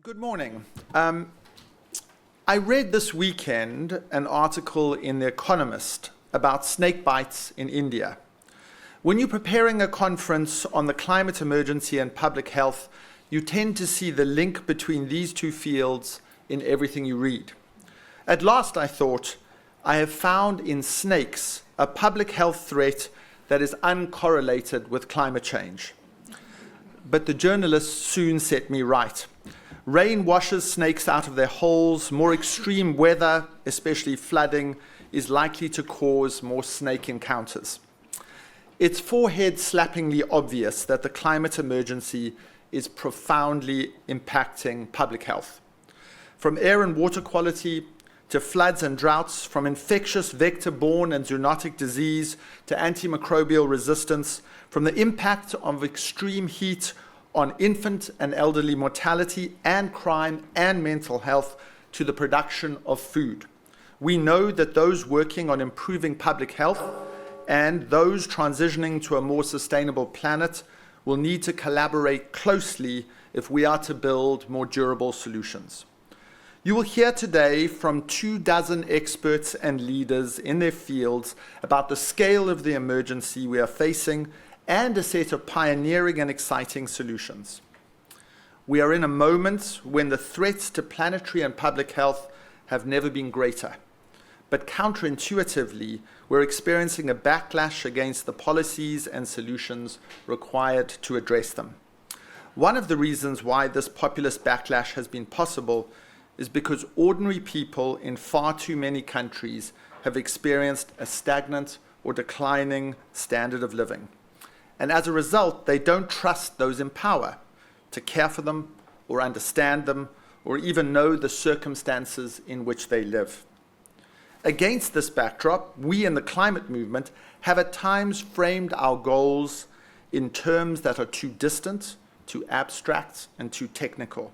Good morning. I read this weekend an article in The Economist about snake bites in India. When you're preparing a conference on the climate emergency and public health, you tend to see the link between these two fields in everything you read. At last, I thought, I have found in snakes a public health threat that is uncorrelated with climate change. But the journalists soon set me right. Rain washes snakes out of their holes. More extreme weather, especially flooding, is likely to cause more snake encounters. It's forehead-slappingly obvious that the climate emergency is profoundly impacting public health. From air and water quality to floods and droughts, from infectious vector-borne and zoonotic disease to antimicrobial resistance, from the impact of extreme heat on infant and elderly mortality and crime and mental health to the production of food. We know that those working on improving public health and those transitioning to a more sustainable planet will need to collaborate closely if we are to build more durable solutions. You will hear today from 24 experts and leaders in their fields about the scale of the emergency we are facing and a set of pioneering and exciting solutions. We are in a moment when the threats to planetary and public health have never been greater. But counterintuitively, we're experiencing a backlash against the policies and solutions required to address them. One of the reasons why this populist backlash has been possible is because ordinary people in far too many countries have experienced a stagnant or declining standard of living. And as a result, they don't trust those in power to care for them or understand them or even know the circumstances in which they live. Against this backdrop, we in the climate movement have at times framed our goals in terms that are too distant, too abstract, and too technical.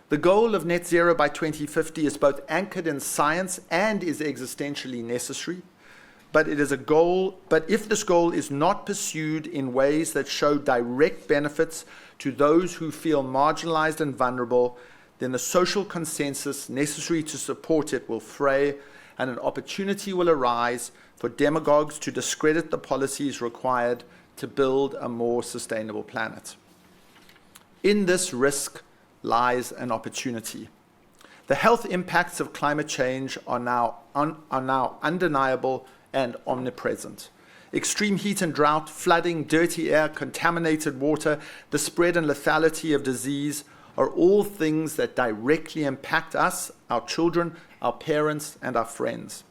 The goal of net zero by 2050 is both anchored in science and is existentially necessary. But if this goal is not pursued in ways that show direct benefits to those who feel marginalized and vulnerable, then the social consensus necessary to support it will fray, and an opportunity will arise for demagogues to discredit the policies required to build a more sustainable planet. In this risk lies an opportunity. The health impacts of climate change are now undeniable and omnipresent. Extreme heat and drought, flooding, dirty air, contaminated water, the spread and lethality of disease are all things that directly impact us, our children, our parents, and our friends.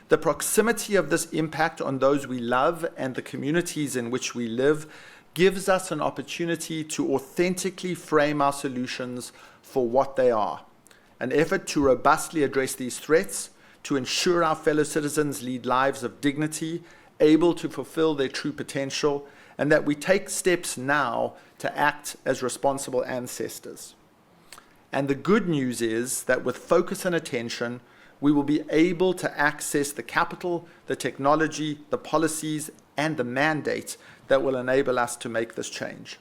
The proximity of this impact on those we love and the communities in which we live gives us an opportunity to authentically frame our solutions for what they are: an effort to robustly address these threats, to ensure our fellow citizens lead lives of dignity, able to fulfill their true potential, and that we take steps now to act as responsible ancestors. And the good news is that with focus and attention, we will be able to access the capital, the technology, the policies, and the mandate that will enable us to make this change.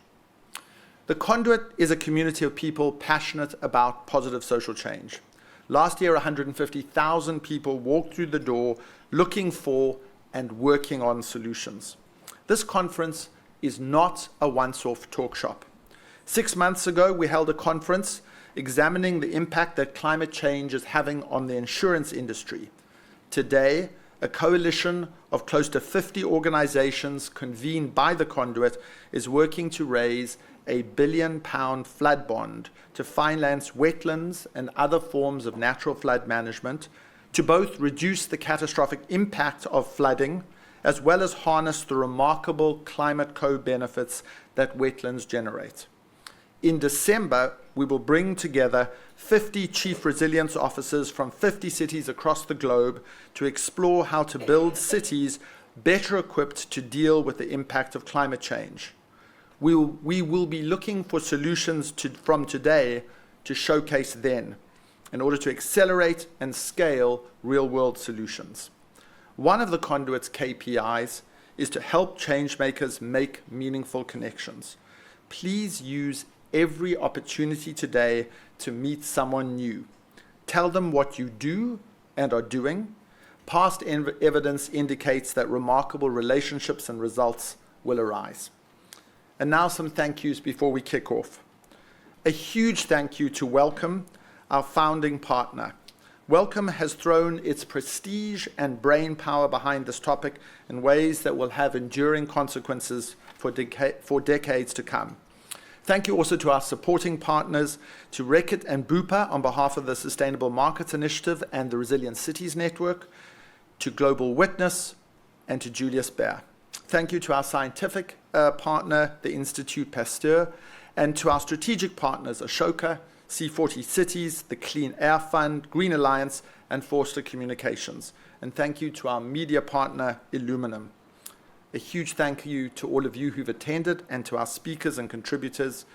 The Conduit is a community of people passionate about positive social change. Last year, 150,000 people walked through the door looking for and working on solutions. This conference is not a once-off talk shop. 6 months ago, we held a conference examining the impact that climate change is having on the insurance industry. Today, a coalition of close to 50 organizations convened by the Conduit is working to raise a £1 billion flood bond to finance wetlands and other forms of natural flood management to both reduce the catastrophic impact of flooding as well as harness the remarkable climate co-benefits that wetlands generate. In December, we will bring together 50 chief resilience officers from 50 cities across the globe to explore how to build cities better equipped to deal with the impact of climate change. We will be looking for solutions from today to showcase then, in order to accelerate and scale real-world solutions. One of the Conduit's KPIs is to help changemakers make meaningful connections. Please use every opportunity today to meet someone new. Tell them what you do and are doing. Past evidence indicates that remarkable relationships and results will arise. And now some thank yous before we kick off. A huge thank you to Welcome, our founding partner. Welcome has thrown its prestige and brain power behind this topic in ways that will have enduring consequences for decades to come. Thank you also to our supporting partners, to Reckitt and Bupa on behalf of the Sustainable Markets Initiative and the Resilient Cities Network, to Global Witness, and to Julius Baer. Thank you to our scientific partner, the Institut Pasteur, and to our strategic partners, Ashoka, C40 Cities, the Clean Air Fund, Green Alliance, and Forster Communications. And thank you to our media partner, Illuminum. A huge thank you to all of you who've attended and to our speakers and contributors.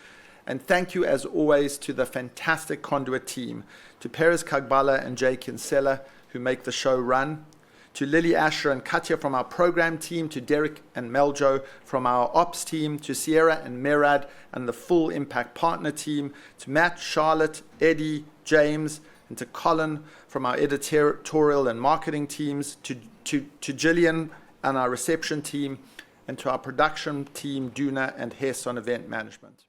And thank you, as always, to the fantastic Conduit team, to Perez Kagbala and Jay Kinsella, who make the show run, to Lily Asher and Katya from our program team, to Derek and Meljo from our ops team, to Sierra and Merad and the full Impact Partner team, to Matt, Charlotte, Eddie, James, and to Colin from our editorial and marketing teams, to Gillian and our reception team, and to our production team, Duna and Hess on event management.